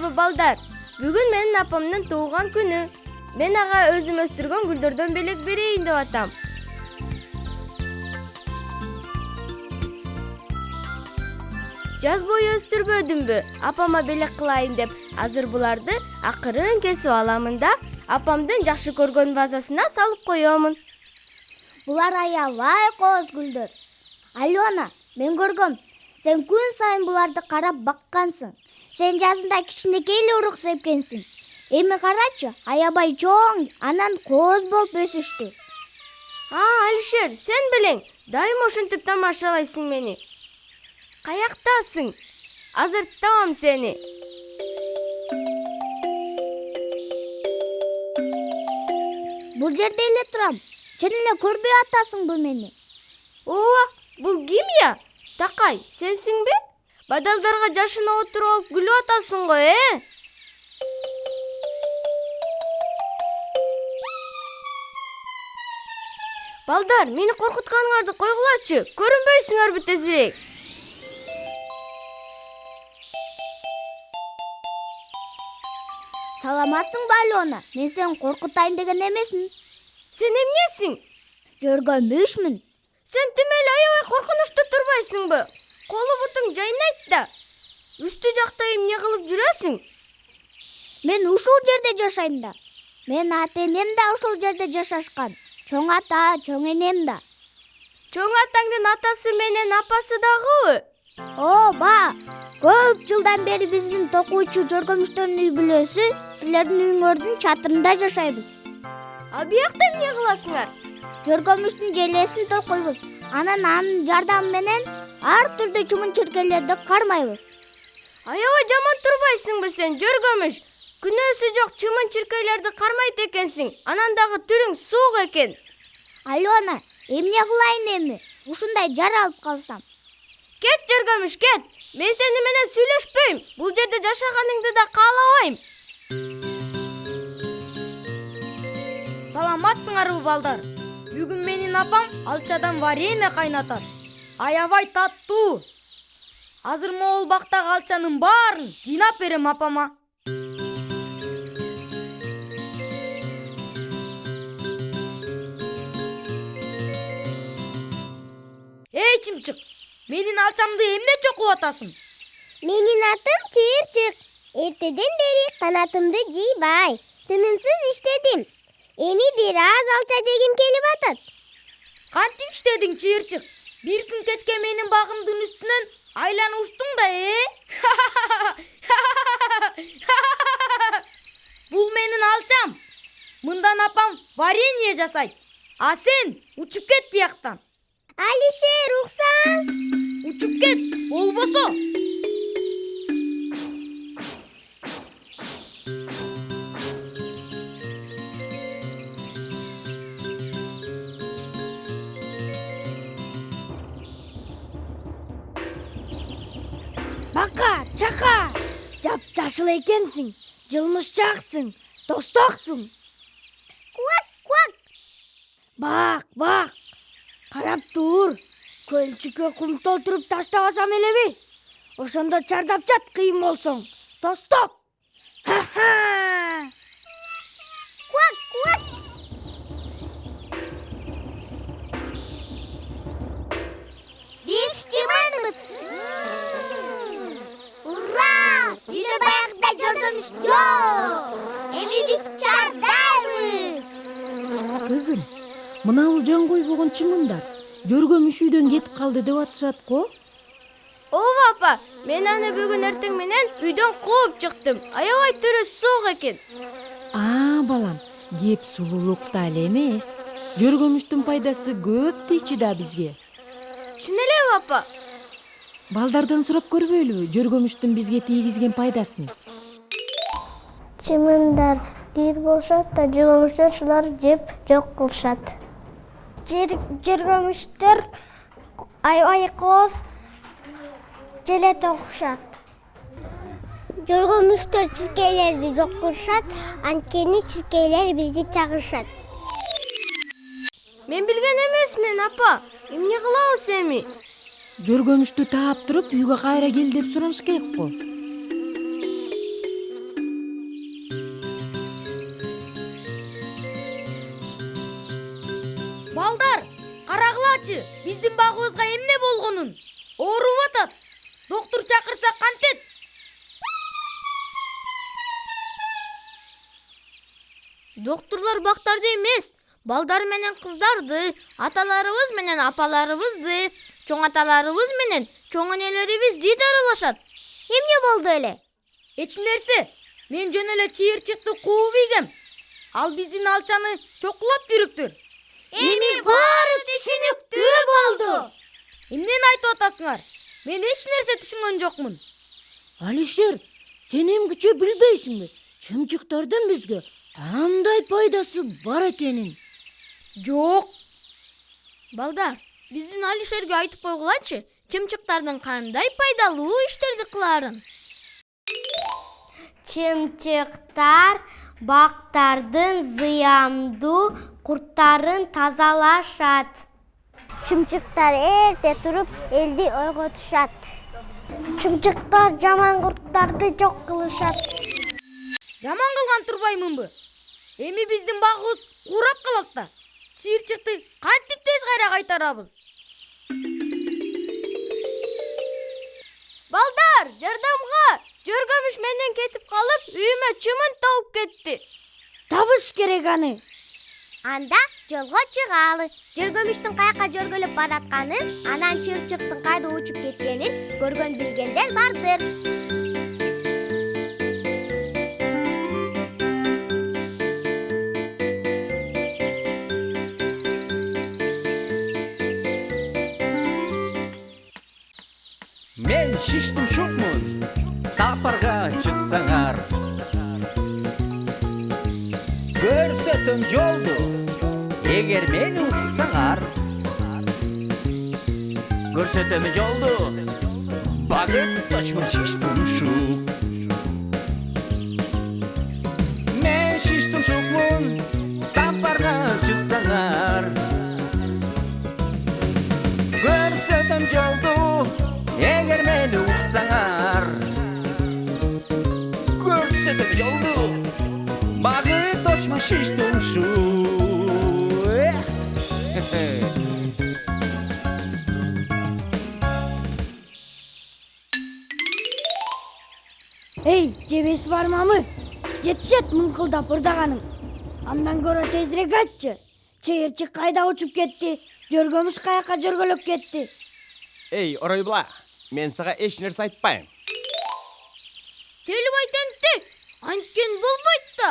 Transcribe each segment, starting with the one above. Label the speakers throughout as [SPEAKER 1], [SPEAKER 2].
[SPEAKER 1] саламатсыңарбы балдар? Бүгүн менин апамдын туулган күнү. Мен ага өзүм өстүргөн гүлдөрдөн белек берейин деп атам. Жаз бою өстүрбөдүмбү, апама белек кылайын деп. Азыр буларды акырын кесип аламын да, апамдын жакшы көргөн вазасына салып коёмун.
[SPEAKER 2] Булар аябай кооз гүлдөр. Алена, мен көргөм. Сен күн сайын буларды карап баккансың. Сен жазында кичинекей эле урук сепкенсиң. Эми карачы, аябай чоң, анан кооз болуп өсүштү.
[SPEAKER 1] Алишер, сен белең, дайыма ушинтип тамашалайсың мени. Каяктасың? Азыр табам сени.
[SPEAKER 2] Бул жерде эле турам. Чын эле көрбөй атасыңбы мени?
[SPEAKER 1] Ооба, бул ким я? Такай, сенсиңби? Бадалдарга жашына отуруп алып күлүп атасың го, Балдар, мени коркутканыңарды койгулачы. Көрүнбөйсүңөрбү тезирээк?
[SPEAKER 2] Саламатсыңбы, Алена? Мен сени коркутайын деген эмесмин.
[SPEAKER 1] Сен эмнесиң?
[SPEAKER 2] Жөргөмүшмүн.
[SPEAKER 1] Сен тимели аябай коркунучтуу турбайсыңбы? Колу бутуң жайнайт да. Үстү жакта эмне кылып жүрөсүң?
[SPEAKER 2] Мен ушул жерде жашайм да. Мен ата-энем да ушул жерде жашашкан. Чоң ата, чоң энем да.
[SPEAKER 1] Чоң атаңдын атасы менен апасы дагыбы?
[SPEAKER 2] Ооба. Көп жылдан бери биздин токуучу жөргөмүштөрдүн үй бүлөсү силердин үйүңөрдүн чатырында жашайбыз.
[SPEAKER 1] А биякта эмне кыласыңар?
[SPEAKER 2] Жөргөмүштүн желесин токуйбуз. Анан анын жардамы менен ар түрдүү чымын-чиркейлерди кармайбыз.
[SPEAKER 1] Аябай жаман турбайсыңбы сен, жөргөмүш? Күнөөсү жок чымын-чиркейлерди кармайт экенсиң. Анан дагы түрүң суук экен.
[SPEAKER 2] Алена, эмне кылайын эми? Ушундай жаралып калсам.
[SPEAKER 1] Кет, жөргөмүш, кет. Мен сени менен сүйлөшпөйм. Бул жерде жашаганыңды да каалабайм.
[SPEAKER 3] Саламатсыңарбы, балдар? Бүгүн менин апам алчадан варенье кайнатат. Аябай таттуу. Азыр могул бактагы алчанын баарын жыйнап берем апама. Эй, чымчык, менин алчамды эмне чокуп атасың?
[SPEAKER 2] Менин атым Чыйырчык. Эртеден бери канатымды жыйбай, тынымсыз иштедим. Эми бир аз алча жегим келип атат.
[SPEAKER 3] Кантип иштедиң, Чыйырчык? Бир күн кечке менин багымдын үстүнөн айланып учтуң да, Бул менин алчам. Мындан апам варенье жасайт. А сен учуп кет бияктан.
[SPEAKER 2] Алишер, уксаң?
[SPEAKER 3] Учуп кет, болбосо. Бака, чака. Жап-жашыл экенсиң. Жылмышчаксың, достоксуң.
[SPEAKER 2] Куак.
[SPEAKER 3] Бак. Карап тур. Көлчүккө кум толтуруп таштабасам элеби? Ошондо чардап жат кыйын болсоң. Досток.
[SPEAKER 2] Куак. Биз чыманбыз. Ура! Жүдө баягыда жөргөмүш жок. Эми биз чардайбыз.
[SPEAKER 4] Кызым, мынабул жан койбогон чымындар жөргөмүш үйдөн кетип калды деп атышат го.
[SPEAKER 1] Ооба апа, мен аны бүгүн эртең менен үйдөн кууп чыктым. Аябай түрү суук экен.
[SPEAKER 4] Балам, кеп сулуулукта эле эмес. Жөргөмүштүн пайдасы көп дейчи да бизге.
[SPEAKER 1] Чын элеби апа?
[SPEAKER 4] Балдардан сурап көрбөйлүбү жөргөмүштүн бизге тийгизген пайдасын?
[SPEAKER 2] Чымындар кир болушат да жөргөмүштөр шулар жеп жок кылышат. Жөргөмүштөр аябай кооз желе токушат. Жөргөмүштөр чиркейлерди жок кылышат, анткени чиркейлер бизди чагышат.
[SPEAKER 1] Мен билген эмесмин апа. Эмне кылабыз эми?
[SPEAKER 4] Жөргөмүштү таап туруп үйгө кайра кел деп сураныш керек го.
[SPEAKER 3] айтсачы, биздин багыбызга эмне болгонун? Ооруп атат. Доктор чакырсак кантет?
[SPEAKER 1] Доктурлар бактарды эмес, балдар менен кыздарды, аталарыбыз менен апаларыбызды, чоң аталарыбыз менен чоң энелерибизди дарылашат.
[SPEAKER 2] Эмне болду эле?
[SPEAKER 3] Эч нерсе. Мен жөн эле чыйырчыкты кууп ийгем. Ал биздин алчаны чокулап жүрүптүр.
[SPEAKER 2] Эми баары түшүнүктүү болду.
[SPEAKER 3] Эмнени айтып атасыңар? Мен эч нерсе түшүнгөн жокмун.
[SPEAKER 4] Алишер, сен эмгиче билбейсиңби? Чымчыктардын бизге кандай пайдасы бар экенин?
[SPEAKER 3] Жок.
[SPEAKER 1] Балдар, биздин Алишерге айтып койгулачы, чымчыктардын кандай пайдалуу иштерди кылаарын.
[SPEAKER 2] Чымчыктар бактардын зыяндуу курттарын тазалашат. Чымчыктар эрте туруп элди ойготушат. Чымчыктар жаман курттарды жок кылышат.
[SPEAKER 3] Жаман кылган турбаймынбы? Эми биздин багыбыз курап калат да. Чыйырчыкты кантип тез кайра кайтарабыз?
[SPEAKER 1] Балдар, жардамга! Жөргөмүш менден кетип калып, үйүмө чымын толуп кетти.
[SPEAKER 2] Табыш керек аны. Анда жолго чыгалы. Жөргөмүштүн каяка жөргөлөп баратканын, анан чыйырчыктын кайда учуп кеткенин көргөн билгендер бардыр.
[SPEAKER 5] Мен шиштим шукмун, сапарга чыксаңар. Көрсөтөм жолду, эгер мени уксаңар. Көрсөтөм жолду, багыт точмун шиштим шук. Мен шиштим шукмун, сапарга чыксаңар. Көрсөтөм жолду, эгер мени уксаңар. Көрсөтөм жолду, багыт точмо шиштим шук.
[SPEAKER 6] Эй, жебес бармамы? Жетишет мыңкылдап ырдаганың. Андан көрө тезирээк айтчы. Чыйырчык кайда учуп кетти? Жөргөмүш каяка жөргөлөп кетти?
[SPEAKER 7] Эй, оройбула, мен сага эч нерсе айтпайм.
[SPEAKER 1] Келип айтентек, анткен болбойт да.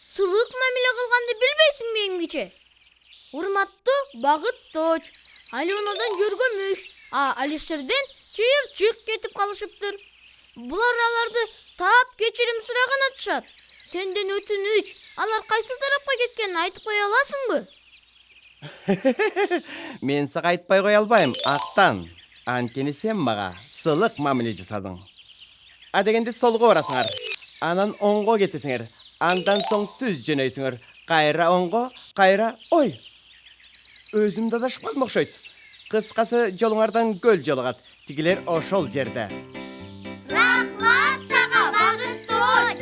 [SPEAKER 1] Сылык мамиле кылганды билбейсиңби эмгиче? Урматтуу Багыт Точ, Алионадан Жөргөмүш, Алишерден Чыйырчык кетип калышыптыр. Булар аларды таап кечирим сураган атышат. Сенден өтүнүч, алар кайсы тарапка кеткенин айтып кое аласыңбы?
[SPEAKER 7] Мен сага айтпай кое албайм, Актан. Анткени сен мага сылык мамиле жасадың. Дегенде солго барасыңар. Анан оңго кетесиңер. Андан соң түз жөнөйсүңөр. Кайра оңго, кайра ой. Өзүм да адашпадым окшойт. Кыскасы жолуңардан көл жолугат. Тигилер ошол жерде.
[SPEAKER 2] Рахмат сага, Багыт Точ.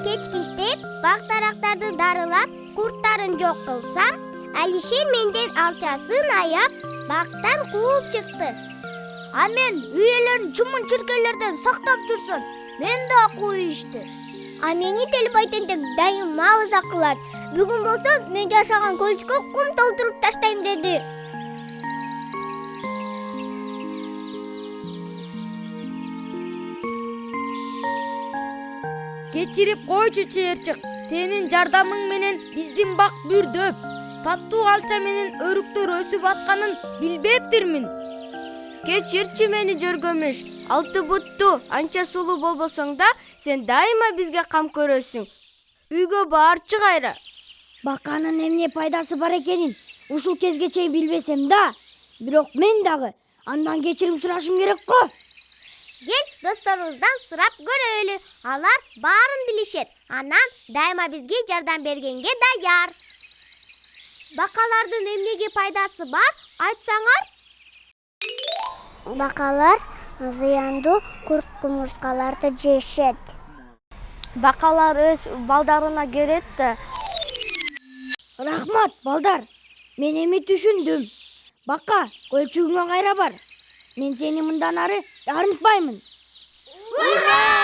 [SPEAKER 2] Кечкиштеп бак-дарактарды дарылап, курттарын жок кылсам, Алишер менден алчасын аяп, бактан кууп чыкты. А мен үй ээлерин чумун чиркейлерден сактап жүрсөм, мен да кууйушту. А мени телбайтентек дайым маңыза кылат. Бүгүн болсо мен жашаган көлчкө кум толтуруп таштайм деди.
[SPEAKER 3] Кечирип койчу Чыйырчык. Сенин жардамың менен биздин бак бүрдөп, таттуу алча менен өрүктөр өсүп атканын билбептирмин.
[SPEAKER 1] Кечирчи мени Жөргөмүш. Алты бутту, анча сулуу болбосоң да, сен дайыма бизге кам көрөсүң. Үйгө барчы кайра.
[SPEAKER 6] Баканын эмне пайдасы бар экенин ушул кезге чейин билбесем да, бирок мен дагы андан кечирим сурашым керек го.
[SPEAKER 2] Кел досторубуздан сурап көрөлү. Алар баарын билишет. Анан дайыма бизге жардам бергенге даяр. Бакалардын эмнеге пайдасы бар, айтсаңар? Бакалар зыяндуу курт кумурскаларды жешет.
[SPEAKER 1] Бакалар өз балдарына керет да.
[SPEAKER 6] Рахмат, балдар. Мен эми түшүндүм. Бака, көлчүгүңө кайра бар. Мен сени мындан ары дарынтпаймын.
[SPEAKER 2] Ура!